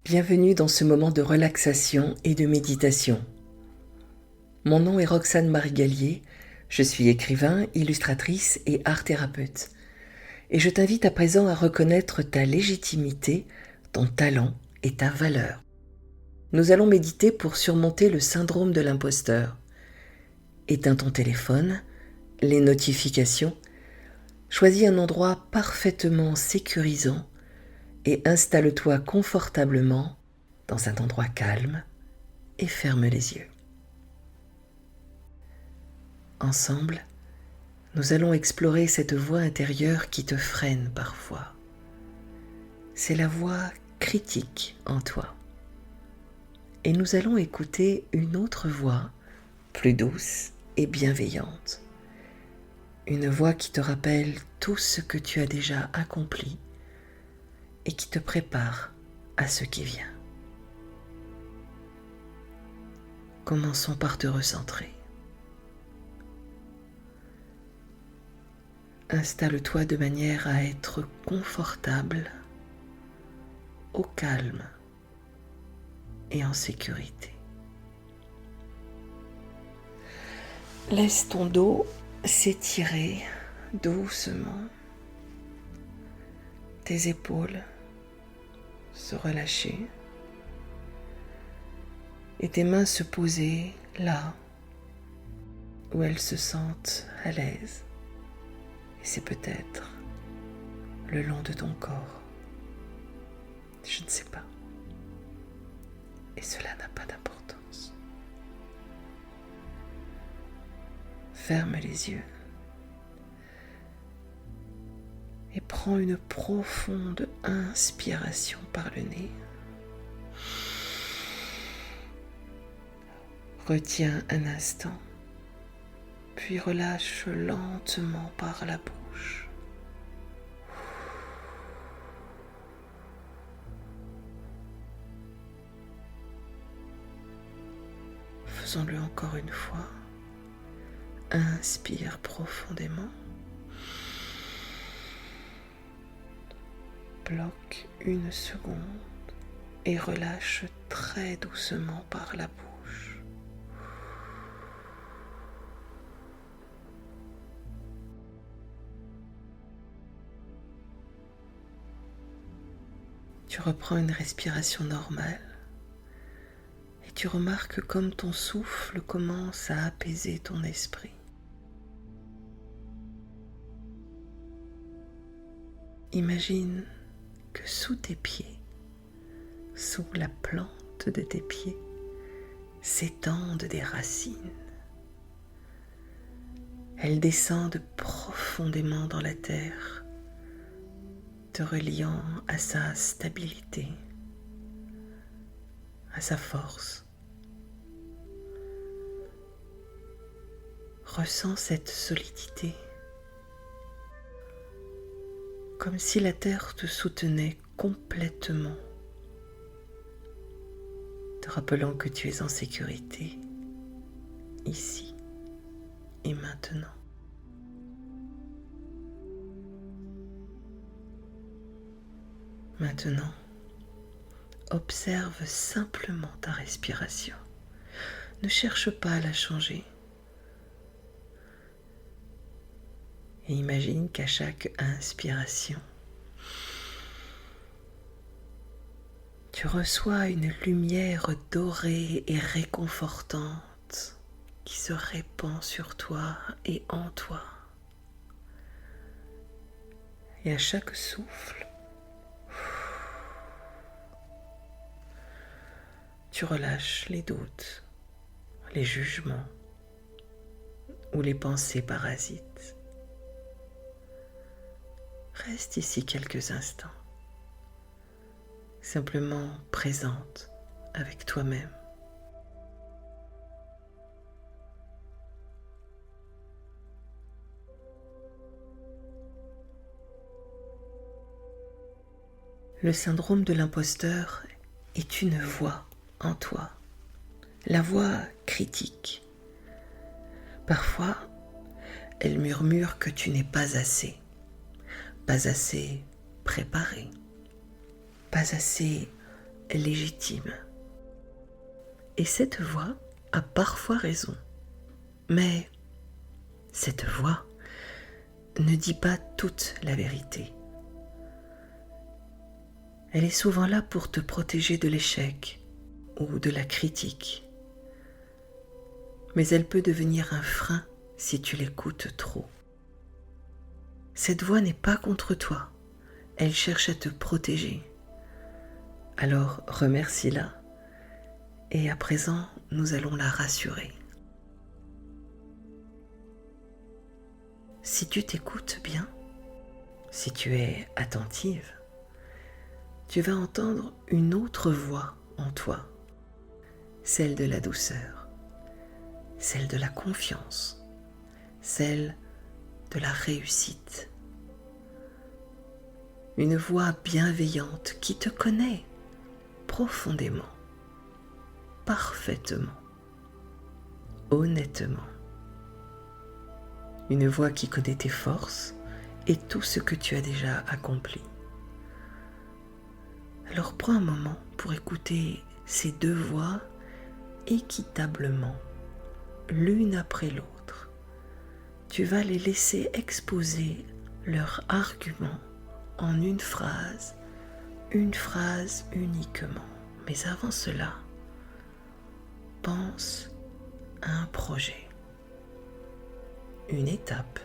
Bienvenue dans ce moment de relaxation et de méditation. Mon nom est Roxane Marie-Gallier, je suis écrivain, illustratrice et art-thérapeute. Et je t'invite à présent à reconnaître ta légitimité, ton talent et ta valeur. Nous allons méditer pour surmonter le syndrome de l'imposteur. Éteins ton téléphone, les notifications, choisis un endroit parfaitement sécurisant et installe-toi confortablement dans un endroit calme et ferme les yeux. Ensemble, nous allons explorer cette voix intérieure qui te freine parfois. C'est la voix critique en toi. Et nous allons écouter une autre voix, plus douce et bienveillante. Une voix qui te rappelle tout ce que tu as déjà accompli et qui te prépare à ce qui vient. Commençons par te recentrer. Installe-toi de manière à être confortable, au calme et en sécurité. Laisse ton dos s'étirer doucement, tes épaules se relâcher et tes mains se poser là où elles se sentent à l'aise. Et c'est peut-être le long de ton corps. Je ne sais pas. Et cela n'a pas d'importance. Ferme les yeux et prends une profonde inspiration par le nez. Retiens un instant, puis relâche lentement par la bouche. Faisons-le encore une fois. Inspire profondément. Bloque une seconde et relâche très doucement par la bouche. Tu reprends une respiration normale et tu remarques comme ton souffle commence à apaiser ton esprit. Imagine que sous tes pieds, sous la plante de tes pieds, s'étendent des racines. Elles descendent profondément dans la terre, te reliant à sa stabilité, à sa force. Ressens cette solidité, comme si la terre te soutenait complètement, te rappelant que tu es en sécurité, ici et maintenant. Maintenant, observe simplement ta respiration. Ne cherche pas à la changer. Et imagine qu'à chaque inspiration, tu reçois une lumière dorée et réconfortante qui se répand sur toi et en toi. Et à chaque souffle, tu relâches les doutes, les jugements ou les pensées parasites. Reste ici quelques instants, simplement présente avec toi-même. Le syndrome de l'imposteur est une voix en toi, la voix critique. Parfois, elle murmure que tu n'es pas assez préparé, pas assez légitime. Et cette voix a parfois raison. Mais cette voix ne dit pas toute la vérité. Elle est souvent là pour te protéger de l'échec ou de la critique. Mais elle peut devenir un frein si tu l'écoutes trop. Cette voix n'est pas contre toi, elle cherche à te protéger. Alors remercie-la et à présent nous allons la rassurer. Si tu t'écoutes bien, si tu es attentive, tu vas entendre une autre voix en toi, celle de la douceur, celle de la confiance, celle de la réussite. Une voix bienveillante qui te connaît profondément, parfaitement, honnêtement. Une voix qui connaît tes forces et tout ce que tu as déjà accompli. Alors prends un moment pour écouter ces deux voix équitablement, l'une après l'autre. Tu vas les laisser exposer leurs arguments en une phrase uniquement. Mais avant cela, pense à un projet, une étape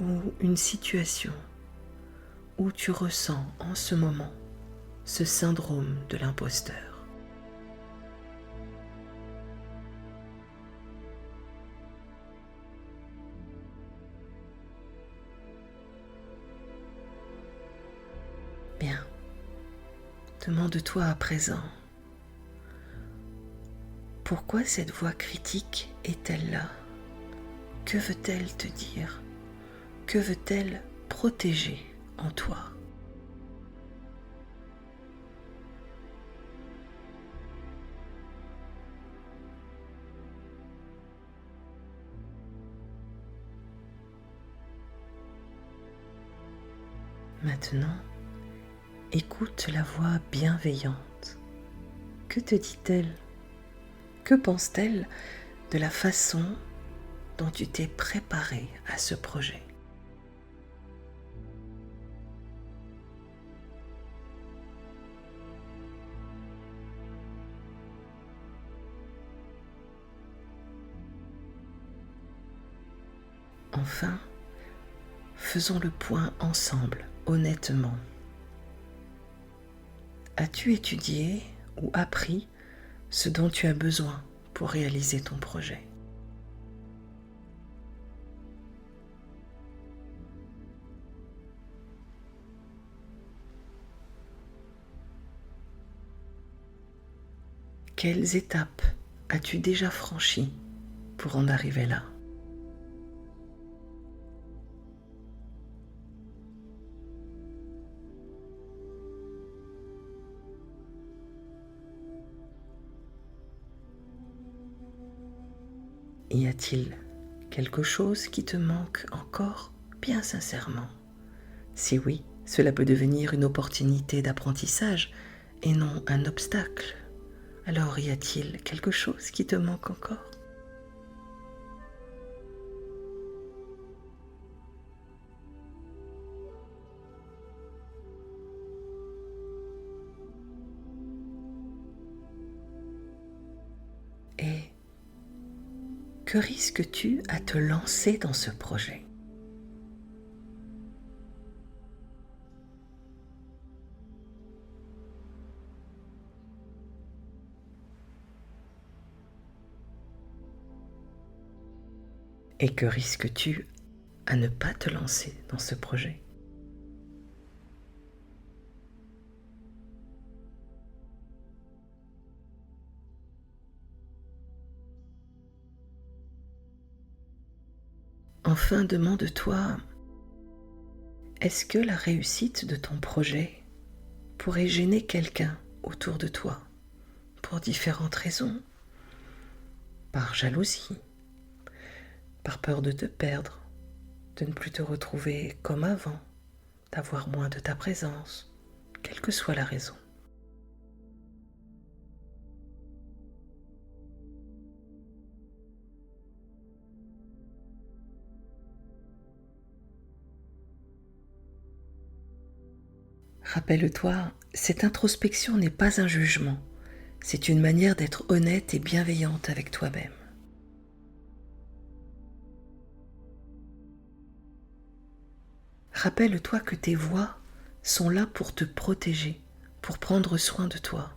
ou une situation où tu ressens en ce moment ce syndrome de l'imposteur. Bien, demande-toi à présent, pourquoi cette voix critique est-elle là? Que veut-elle te dire? Que veut-elle protéger en toi? Maintenant, écoute la voix bienveillante. Que te dit-elle? Que pense-t-elle de la façon dont tu t'es préparé à ce projet? Enfin, faisons le point ensemble, honnêtement. As-tu étudié ou appris ce dont tu as besoin pour réaliser ton projet? Quelles étapes as-tu déjà franchies pour en arriver là? Y a-t-il quelque chose qui te manque encore, bien sincèrement? Si oui, cela peut devenir une opportunité d'apprentissage et non un obstacle. Alors y a-t-il quelque chose qui te manque encore? Et que risques-tu à te lancer dans ce projet? Et que risques-tu à ne pas te lancer dans ce projet? Enfin, demande-toi, est-ce que la réussite de ton projet pourrait gêner quelqu'un autour de toi pour différentes raisons? Par jalousie, par peur de te perdre, de ne plus te retrouver comme avant, d'avoir moins de ta présence, quelle que soit la raison. Rappelle-toi, cette introspection n'est pas un jugement, c'est une manière d'être honnête et bienveillante avec toi-même. Rappelle-toi que tes voix sont là pour te protéger, pour prendre soin de toi.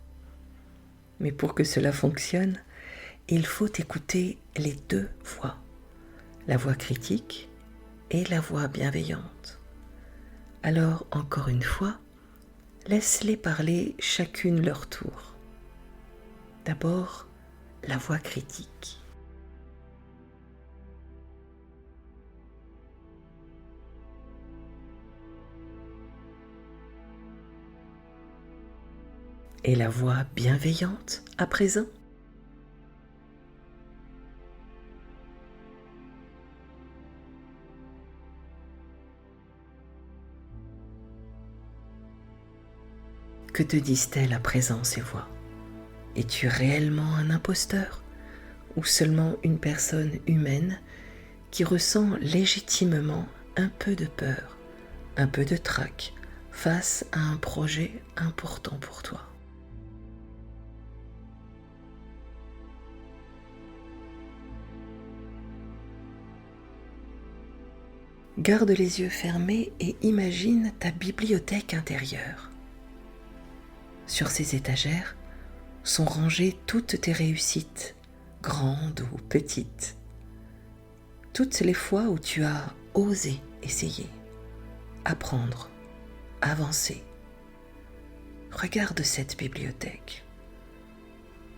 Mais pour que cela fonctionne, il faut écouter les deux voix, la voix critique et la voix bienveillante. Alors, encore une fois, laisse-les parler chacune leur tour. D'abord, la voix critique. Et la voix bienveillante à présent. Que te disent-elles à présent ces voix? Es-tu réellement un imposteur ou seulement une personne humaine qui ressent légitimement un peu de peur, un peu de trac face à un projet important pour toi? Garde les yeux fermés et imagine ta bibliothèque intérieure. Sur ces étagères sont rangées toutes tes réussites, grandes ou petites. Toutes les fois où tu as osé essayer, apprendre, avancer. Regarde cette bibliothèque.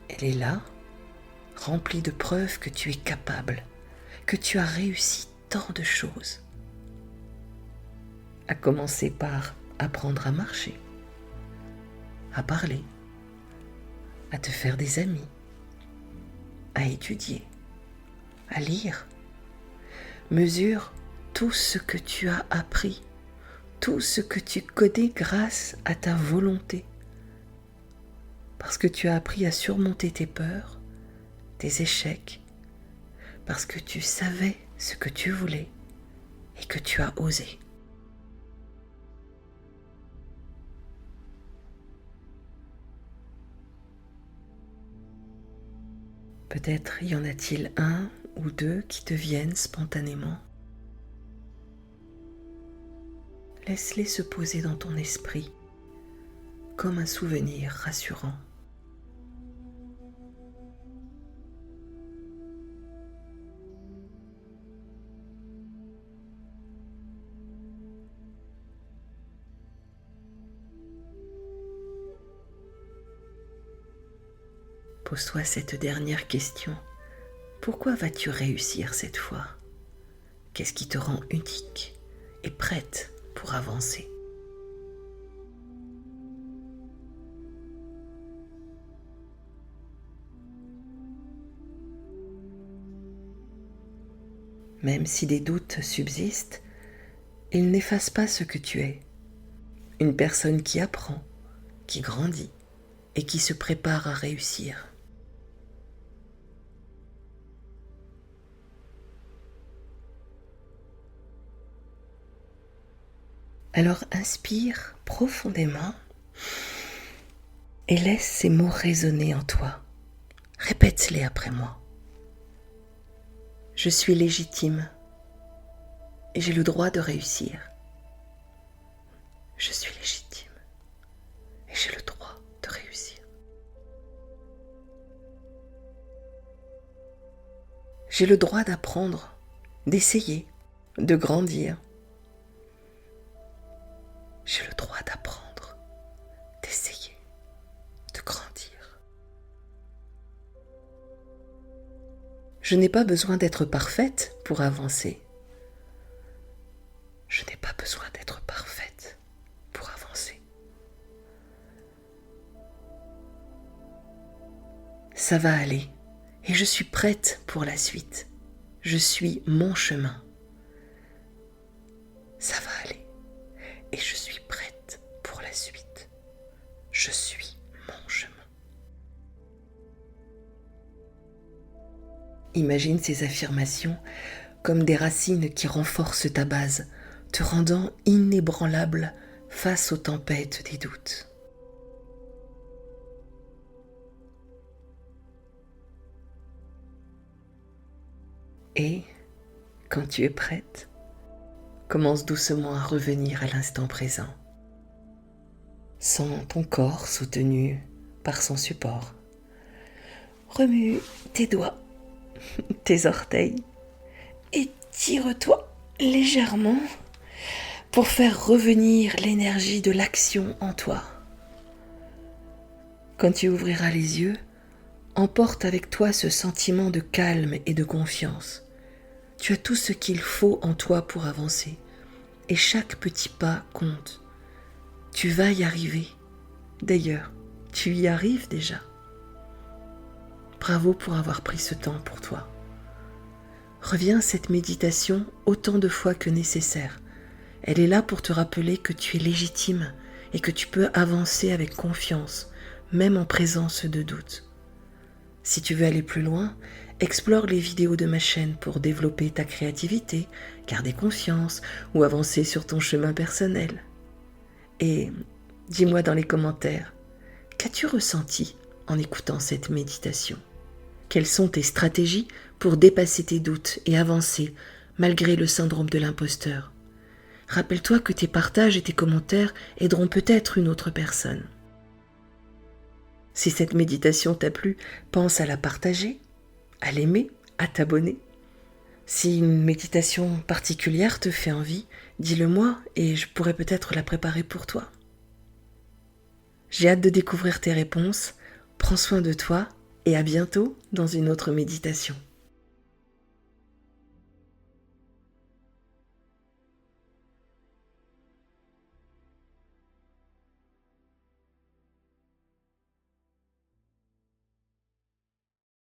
Elle est là, remplie de preuves que tu es capable, que tu as réussi tant de choses. À commencer par apprendre à marcher, à parler, à te faire des amis, à étudier, à lire. Mesure tout ce que tu as appris, tout ce que tu connais grâce à ta volonté. Parce que tu as appris à surmonter tes peurs, tes échecs, parce que tu savais ce que tu voulais et que tu as osé. Peut-être y en a-t-il un ou deux qui te viennent spontanément. Laisse-les se poser dans ton esprit comme un souvenir rassurant. Pose-toi cette dernière question. Pourquoi vas-tu réussir cette fois? Qu'est-ce qui te rend unique et prête pour avancer? Même si des doutes subsistent, ils n'effacent pas ce que tu es. Une personne qui apprend, qui grandit et qui se prépare à réussir. Alors inspire profondément et laisse ces mots résonner en toi. Répète-les après moi. Je suis légitime et j'ai le droit de réussir. Je suis légitime et j'ai le droit de réussir. J'ai le droit d'apprendre, d'essayer, de grandir. J'ai le droit d'apprendre, d'essayer, de grandir. Je n'ai pas besoin d'être parfaite pour avancer. Je n'ai pas besoin d'être parfaite pour avancer. Ça va aller et je suis prête pour la suite. Je suis mon chemin. Ça va aller et je suis prête pour la suite. Je suis mon chemin. Imagine ces affirmations comme des racines qui renforcent ta base, te rendant inébranlable face aux tempêtes des doutes. Et, quand tu es prête, commence doucement à revenir à l'instant présent. Sens ton corps soutenu par son support. Remue tes doigts, tes orteils, et tire-toi légèrement pour faire revenir l'énergie de l'action en toi. Quand tu ouvriras les yeux, emporte avec toi ce sentiment de calme et de confiance. Tu as tout ce qu'il faut en toi pour avancer, et chaque petit pas compte. Tu vas y arriver. D'ailleurs, tu y arrives déjà. Bravo pour avoir pris ce temps pour toi. Reviens à cette méditation autant de fois que nécessaire. Elle est là pour te rappeler que tu es légitime et que tu peux avancer avec confiance, même en présence de doutes. Si tu veux aller plus loin, explore les vidéos de ma chaîne pour développer ta créativité, garder confiance ou avancer sur ton chemin personnel. Et dis-moi dans les commentaires, qu'as-tu ressenti en écoutant cette méditation ? Quelles sont tes stratégies pour dépasser tes doutes et avancer malgré le syndrome de l'imposteur ? Rappelle-toi que tes partages et tes commentaires aideront peut-être une autre personne. Si cette méditation t'a plu, pense à la partager, à l'aimer, à t'abonner. Si une méditation particulière te fait envie, dis-le moi et je pourrais peut-être la préparer pour toi. J'ai hâte de découvrir tes réponses. Prends soin de toi et à bientôt dans une autre méditation.